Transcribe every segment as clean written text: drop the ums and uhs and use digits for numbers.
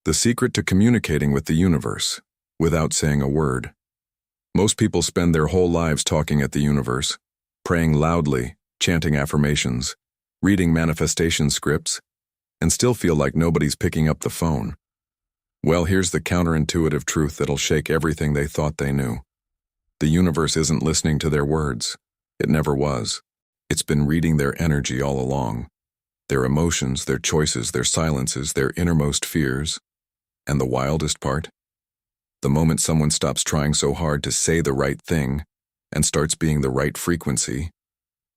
The secret to communicating with the universe, without saying a word. Most people spend their whole lives talking at the universe, praying loudly, chanting affirmations, reading manifestation scripts, and still feel like nobody's picking up the phone. Well, here's the counterintuitive truth that'll shake everything they thought they knew. The universe isn't listening to their words. It never was. It's been reading their energy all along. Their emotions, their choices, their silences, their innermost fears. And the wildest part? The moment someone stops trying so hard to say the right thing and starts being the right frequency,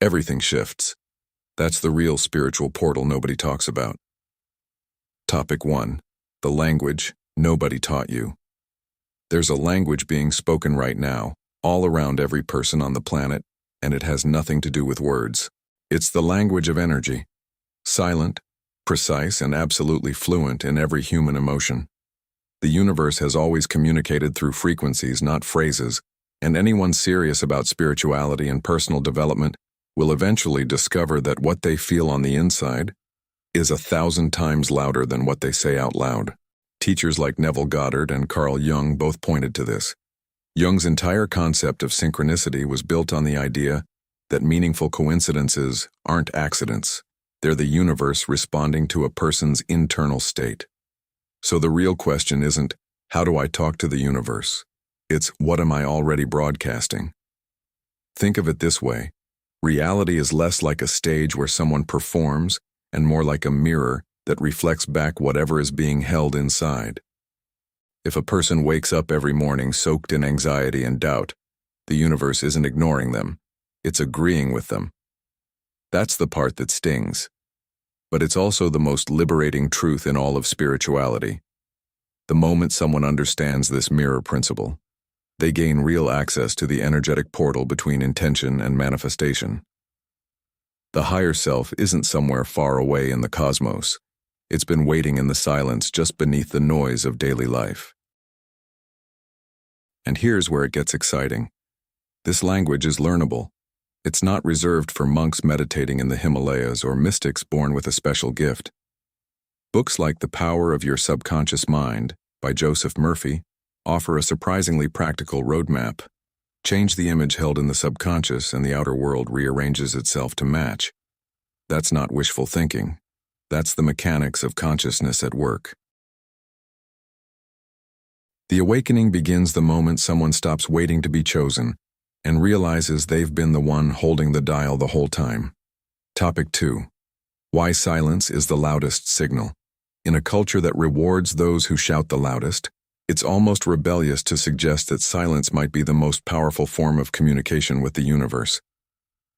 everything shifts. That's the real spiritual portal nobody talks about. Topic 1. The language nobody taught you. There's a language being spoken right now, all around every person on the planet, and it has nothing to do with words. It's the language of energy. Silent, precise, and absolutely fluent in every human emotion. The universe has always communicated through frequencies, not phrases, and anyone serious about spirituality and personal development will eventually discover that what they feel on the inside is 1,000 times louder than what they say out loud. Teachers like Neville Goddard and Carl Jung both pointed to this. Jung's entire concept of synchronicity was built on the idea that meaningful coincidences aren't accidents. They're the universe responding to a person's internal state. So the real question isn't, how do I talk to the universe? It's, what am I already broadcasting? Think of it this way. Reality is less like a stage where someone performs and more like a mirror that reflects back whatever is being held inside. If a person wakes up every morning soaked in anxiety and doubt, the universe isn't ignoring them. It's agreeing with them. That's the part that stings. But it's also the most liberating truth in all of spirituality. The moment someone understands this mirror principle, they gain real access to the energetic portal between intention and manifestation. The higher self isn't somewhere far away in the cosmos. It's been waiting in the silence just beneath the noise of daily life. And here's where it gets exciting. This language is learnable. It's not reserved for monks meditating in the Himalayas or mystics born with a special gift. Books like The Power of Your Subconscious Mind by Joseph Murphy offer a surprisingly practical roadmap. Change the image held in the subconscious and the outer world rearranges itself to match. That's not wishful thinking. That's the mechanics of consciousness at work. The awakening begins the moment someone stops waiting to be chosen and realizes they've been the one holding the dial the whole time. Topic 2. Why silence is the loudest signal. In a culture that rewards those who shout the loudest, it's almost rebellious to suggest that silence might be the most powerful form of communication with the universe.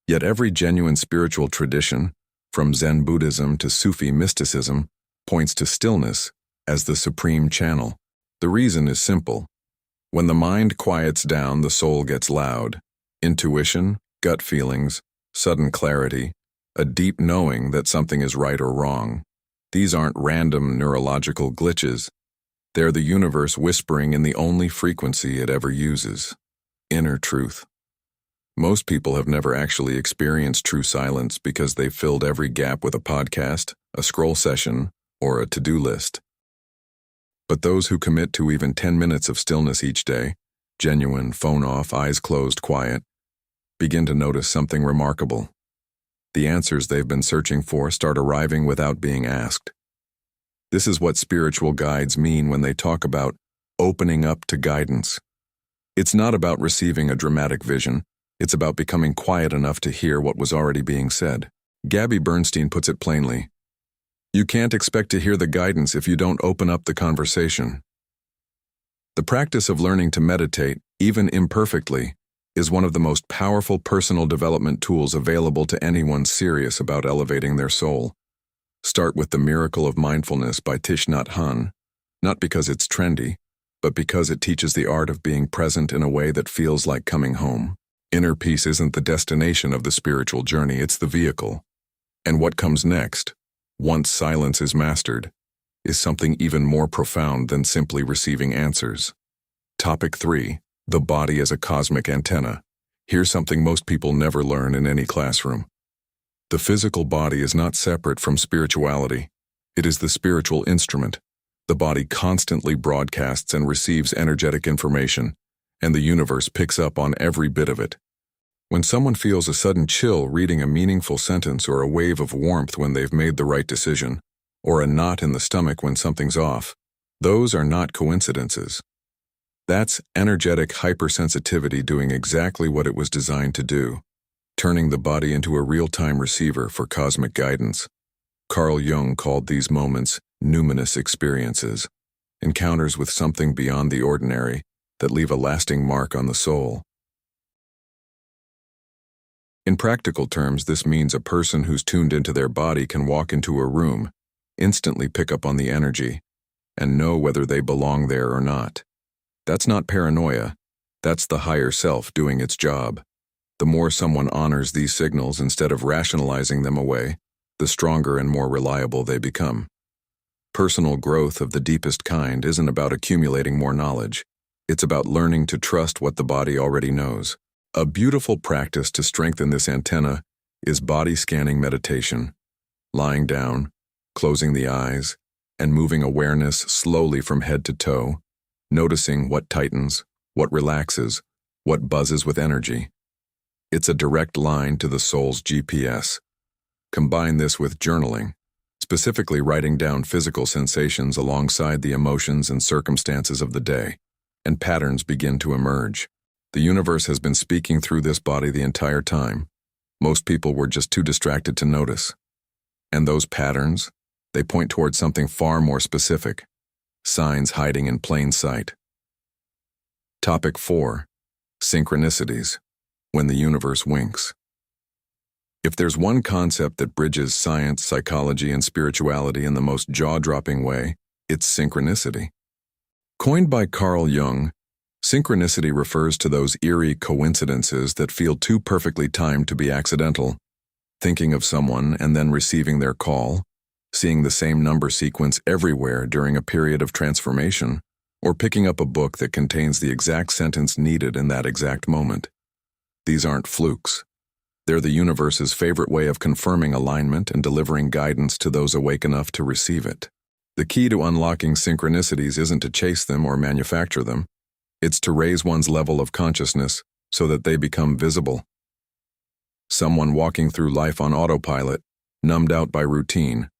Yet every genuine spiritual tradition, from Zen Buddhism to Sufi mysticism, points to stillness as the supreme channel. The reason is simple. When the mind quiets down, the soul gets loud. Intuition, gut feelings, sudden clarity, a deep knowing that something is right or wrong. These aren't random neurological glitches. They're the universe whispering in the only frequency it ever uses. Inner truth. Most people have never actually experienced true silence because they've filled every gap with a podcast, a scroll session, or a to-do list. But those who commit to even 10 minutes of stillness each day, genuine, phone off, eyes closed, quiet, begin to notice something remarkable. The answers they've been searching for start arriving without being asked. This is what spiritual guides mean when they talk about opening up to guidance. It's not about receiving a dramatic vision. It's about becoming quiet enough to hear what was already being said. Gabby Bernstein puts it plainly. You can't expect to hear the guidance if you don't open up the conversation. The practice of learning to meditate, even imperfectly, is one of the most powerful personal development tools available to anyone serious about elevating their soul. Start with The Miracle of Mindfulness by Thich Nhat Hanh, not because it's trendy, but because it teaches the art of being present in a way that feels like coming home. Inner peace isn't the destination of the spiritual journey, it's the vehicle. And what comes next, once silence is mastered, is something even more profound than simply receiving answers. Topic 3. The body as a cosmic antenna. Here's something most people never learn in any classroom. The physical body is not separate from spirituality. It is the spiritual instrument, The body constantly broadcasts and receives energetic information, and the universe picks up on every bit of it. When someone feels a sudden chill reading a meaningful sentence, or a wave of warmth when they've made the right decision, or a knot in the stomach when something's off, those are not coincidences. That's energetic hypersensitivity doing exactly what it was designed to do, turning the body into a real-time receiver for cosmic guidance. Carl Jung called these moments numinous experiences, encounters with something beyond the ordinary that leave a lasting mark on the soul. In practical terms, this means a person who's tuned into their body can walk into a room, instantly pick up on the energy, and know whether they belong there or not. That's not paranoia. That's the higher self doing its job. The more someone honors these signals instead of rationalizing them away, the stronger and more reliable they become. Personal growth of the deepest kind isn't about accumulating more knowledge. It's about learning to trust what the body already knows. A beautiful practice to strengthen this antenna is body scanning meditation. Lying down, closing the eyes, and moving awareness slowly from head to toe, noticing what tightens, what relaxes, what buzzes with energy. It's a direct line to the soul's GPS. Combine this with journaling, specifically writing down physical sensations alongside the emotions and circumstances of the day, and patterns begin to emerge. The universe has been speaking through this body the entire time. Most people were just too distracted to notice. And those patterns, they point towards something far more specific, signs hiding in plain sight. Topic 4. Synchronicities. When the universe winks. If there's one concept that bridges science, psychology, and spirituality in the most jaw-dropping way, it's synchronicity. Coined by Carl Jung, synchronicity refers to those eerie coincidences that feel too perfectly timed to be accidental. Thinking of someone and then receiving their call, seeing the same number sequence everywhere during a period of transformation, or picking up a book that contains the exact sentence needed in that exact moment. These aren't flukes. They're the universe's favorite way of confirming alignment and delivering guidance to those awake enough to receive it. The key to unlocking synchronicities isn't to chase them or manufacture them. It's to raise one's level of consciousness so that they become visible. Someone walking through life on autopilot, numbed out by routine,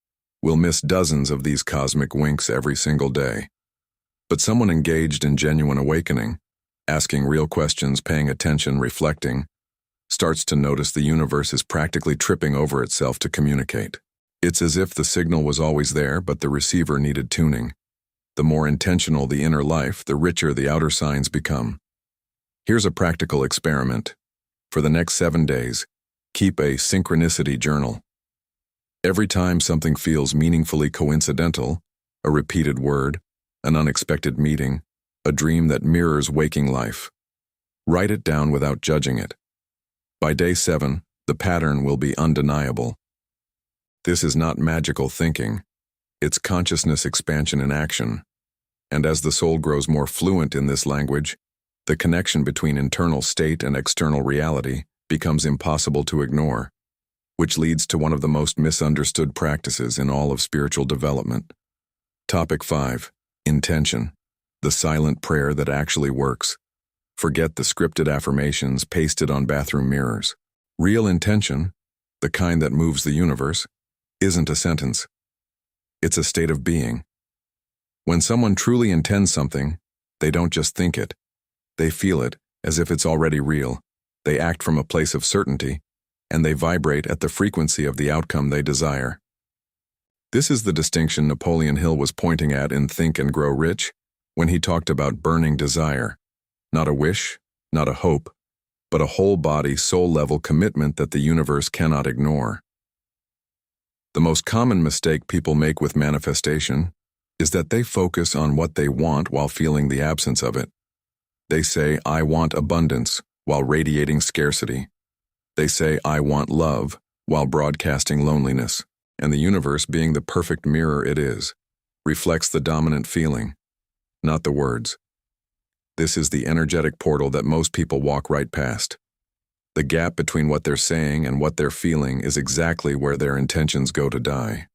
will miss dozens of these cosmic winks every single day. But someone engaged in genuine awakening, asking real questions, paying attention, reflecting, starts to notice the universe is practically tripping over itself to communicate. It's as if the signal was always there, but the receiver needed tuning. The more intentional the inner life, the richer the outer signs become. Here's a practical experiment. For the next 7 days, keep a synchronicity journal. Every time something feels meaningfully coincidental, a repeated word, an unexpected meeting, a dream that mirrors waking life, write it down without judging it. By day 7, the pattern will be undeniable. This is not magical thinking. It's consciousness expansion in action. And as the soul grows more fluent in this language, the connection between internal state and external reality becomes impossible to ignore, which leads to one of the most misunderstood practices in all of spiritual development. Topic 5. Intention. The silent prayer that actually works. Forget the scripted affirmations pasted on bathroom mirrors. Real intention, the kind that moves the universe, isn't a sentence. It's a state of being. When someone truly intends something, they don't just think it. They feel it as if it's already real. They act from a place of certainty, and they vibrate at the frequency of the outcome they desire. This is the distinction Napoleon Hill was pointing at in Think and Grow Rich when he talked about burning desire. Not a wish, not a hope, but a whole-body, soul-level commitment that the universe cannot ignore. The most common mistake people make with manifestation is that they focus on what they want while feeling the absence of it. They say, "I want abundance," while radiating scarcity. They say, "I want love," while broadcasting loneliness. And the universe, being the perfect mirror it is, reflects the dominant feeling, not the words. This is the energetic portal that most people walk right past. The gap between what they're saying and what they're feeling is exactly where their intentions go to die.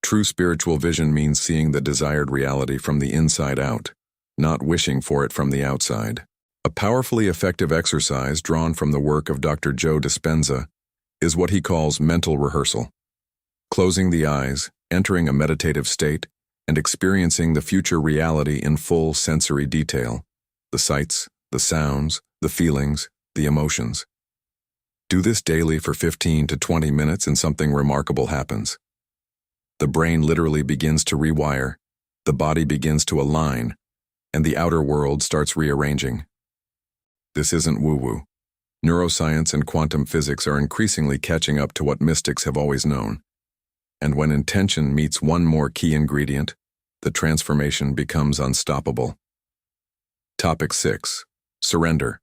True spiritual vision means seeing the desired reality from the inside out, not wishing for it from the outside. A powerfully effective exercise drawn from the work of Dr. Joe Dispenza is what he calls mental rehearsal. Closing the eyes, entering a meditative state, and experiencing the future reality in full sensory detail, the sights, the sounds, the feelings, the emotions. Do this daily for 15 to 20 minutes and something remarkable happens. The brain literally begins to rewire, the body begins to align, and the outer world starts rearranging. This isn't woo-woo. Neuroscience and quantum physics are increasingly catching up to what mystics have always known. And when intention meets one more key ingredient, the transformation becomes unstoppable. Topic 6. Surrender.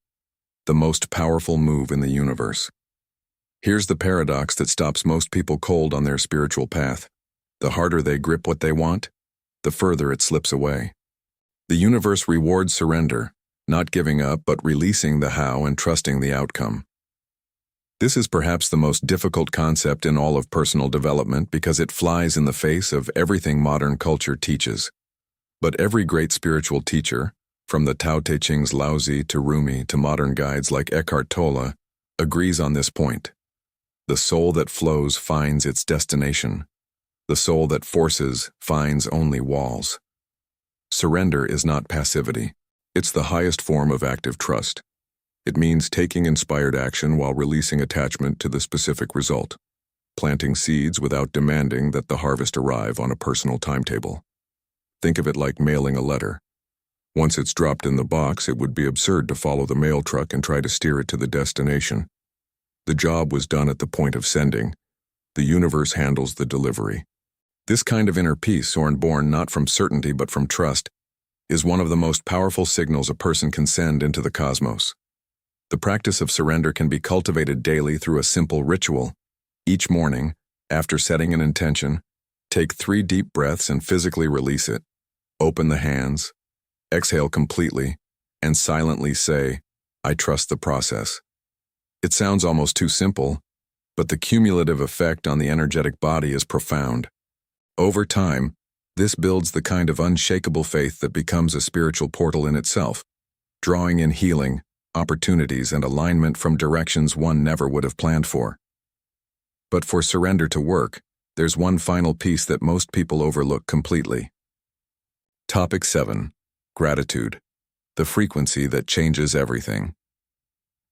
The most powerful move in the universe. Here's the paradox that stops most people cold on their spiritual path. The harder they grip what they want, the further it slips away. The universe rewards surrender, not giving up but releasing the how and trusting the outcome. This is perhaps the most difficult concept in all of personal development because it flies in the face of everything modern culture teaches. But every great spiritual teacher, from the Tao Te Ching's Laozi to Rumi to modern guides like Eckhart Tolle, agrees on this point. The soul that flows finds its destination. The soul that forces finds only walls. Surrender is not passivity. It's the highest form of active trust. It means taking inspired action while releasing attachment to the specific result, planting seeds without demanding that the harvest arrive on a personal timetable. Think of it like mailing a letter. Once it's dropped in the box, it would be absurd to follow the mail truck and try to steer it to the destination. The job was done at the point of sending. The universe handles the delivery. This kind of inner peace, born not from certainty but from trust, is one of the most powerful signals a person can send into the cosmos. The practice of surrender can be cultivated daily through a simple ritual. Each morning, after setting an intention, take 3 deep breaths and physically release it. Open the hands, exhale completely, and silently say, "I trust the process." It sounds almost too simple, but the cumulative effect on the energetic body is profound. Over time, this builds the kind of unshakable faith that becomes a spiritual portal in itself, drawing in healing, opportunities, and alignment from directions one never would have planned for. But for surrender to work, there's one final piece that most people overlook completely. Topic 7. Gratitude. The frequency that changes everything.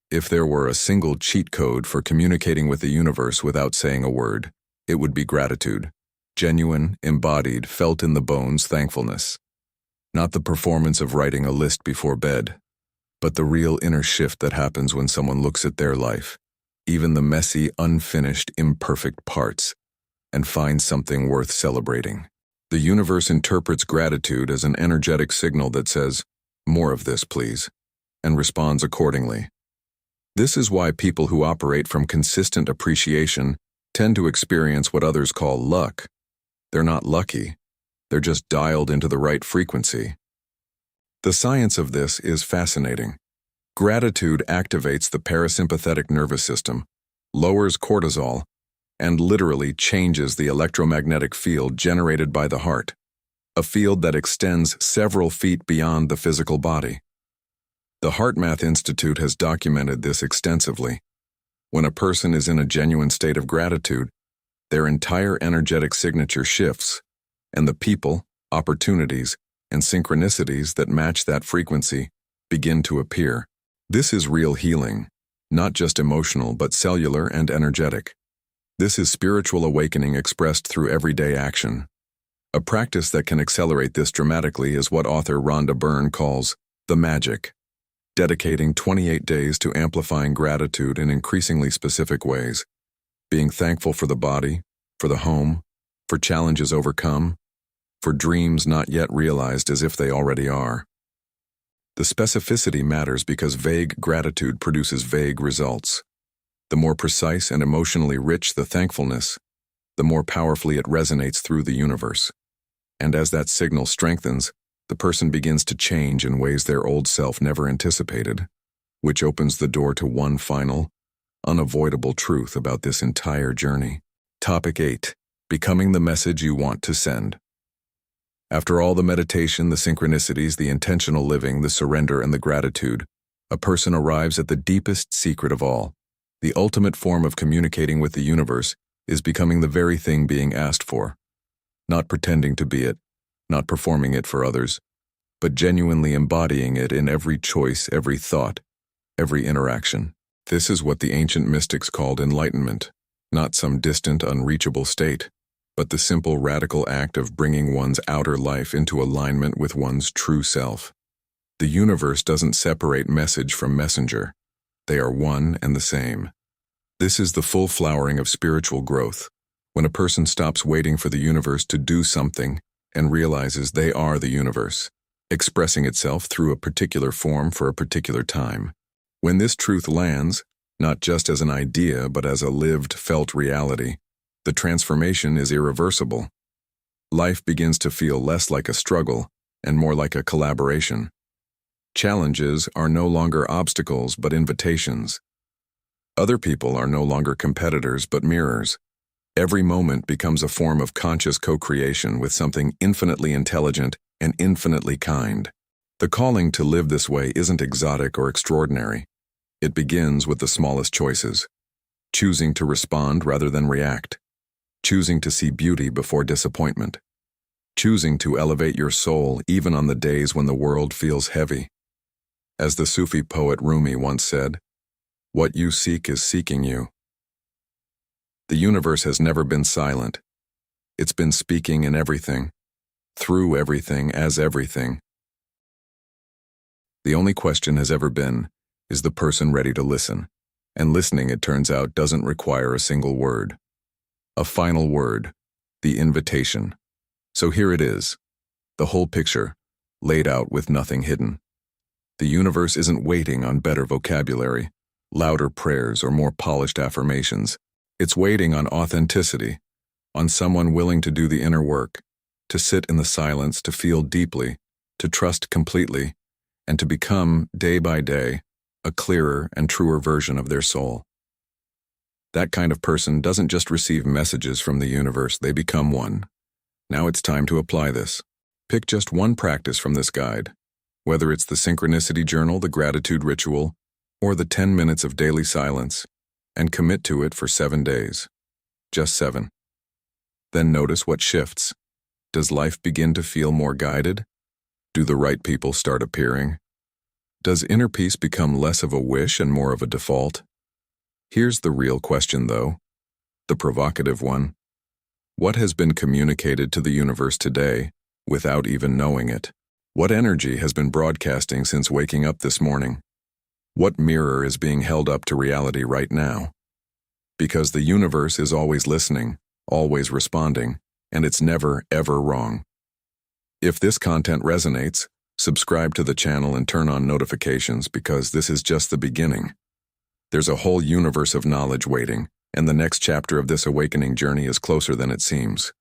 If there were a single cheat code for communicating with the universe without saying a word, it would be gratitude. Genuine, embodied, felt in the bones thankfulness. Not the performance of writing a list before bed, but the real inner shift that happens when someone looks at their life, even the messy, unfinished, imperfect parts, and finds something worth celebrating. The universe interprets gratitude as an energetic signal that says, "More of this, please," and responds accordingly. This is why people who operate from consistent appreciation tend to experience what others call luck. They're not lucky. They're just dialed into the right frequency. The science of this is fascinating. Gratitude activates the parasympathetic nervous system, lowers cortisol, and literally changes the electromagnetic field generated by the heart, a field that extends several feet beyond the physical body. The HeartMath Institute has documented this extensively. When a person is in a genuine state of gratitude, their entire energetic signature shifts, and the people, opportunities, and synchronicities that match that frequency begin to appear. This is real healing, not just emotional but cellular and energetic. This is spiritual awakening expressed through everyday action. A practice that can accelerate this dramatically is what author Rhonda Byrne calls the magic, dedicating 28 days to amplifying gratitude in increasingly specific ways, being thankful for the body, for the home, for challenges overcome, for dreams not yet realized as if they already are. The specificity matters because vague gratitude produces vague results. The more precise and emotionally rich the thankfulness, the more powerfully it resonates through the universe. And as that signal strengthens, the person begins to change in ways their old self never anticipated, which opens the door to one final, unavoidable truth about this entire journey. Topic 8. becoming the message you want to send. After all the meditation, the synchronicities, the intentional living, the surrender, and the gratitude, a person arrives at the deepest secret of all. The ultimate form of communicating with the universe is becoming the very thing being asked for. Not pretending to be it, not performing it for others, but genuinely embodying it in every choice, every thought, every interaction. This is what the ancient mystics called enlightenment, not some distant, unreachable state, but the simple, radical act of bringing one's outer life into alignment with one's true self. The universe doesn't separate message from messenger. They are one and the same. This is the full flowering of spiritual growth, when a person stops waiting for the universe to do something and realizes they are the universe, expressing itself through a particular form for a particular time. When this truth lands, not just as an idea but as a lived, felt reality, the transformation is irreversible. Life begins to feel less like a struggle and more like a collaboration. Challenges are no longer obstacles but invitations. Other people are no longer competitors but mirrors. Every moment becomes a form of conscious co-creation with something infinitely intelligent and infinitely kind. The calling to live this way isn't exotic or extraordinary. It begins with the smallest choices. Choosing to respond rather than react. Choosing to see beauty before disappointment. Choosing to elevate your soul even on the days when the world feels heavy. As the Sufi poet Rumi once said, "What you seek is seeking you." The universe has never been silent. It's been speaking in everything, through everything, as everything. The only question has ever been, is the person ready to listen? And listening, it turns out, doesn't require a single word. A final word, the invitation. So here it is, the whole picture, laid out with nothing hidden. The universe isn't waiting on better vocabulary, louder prayers, or more polished affirmations. It's waiting on authenticity, on someone willing to do the inner work, to sit in the silence, to feel deeply, to trust completely, and to become, day by day, a clearer and truer version of their soul. That kind of person doesn't just receive messages from the universe, they become one. Now it's time to apply this. Pick just one practice from this guide, whether it's the synchronicity journal, the gratitude ritual, or the 10 minutes of daily silence, and commit to it for 7 days. Just 7. Then notice what shifts. Does life begin to feel more guided? Do the right people start appearing? Does inner peace become less of a wish and more of a default? Here's the real question, though, the provocative one. What has been communicated to the universe today without even knowing it? What energy has been broadcasting since waking up this morning? What mirror is being held up to reality right now? Because the universe is always listening, always responding, and it's never, ever wrong. If this content resonates, subscribe to the channel and turn on notifications because this is just the beginning. There's a whole universe of knowledge waiting, and the next chapter of this awakening journey is closer than it seems.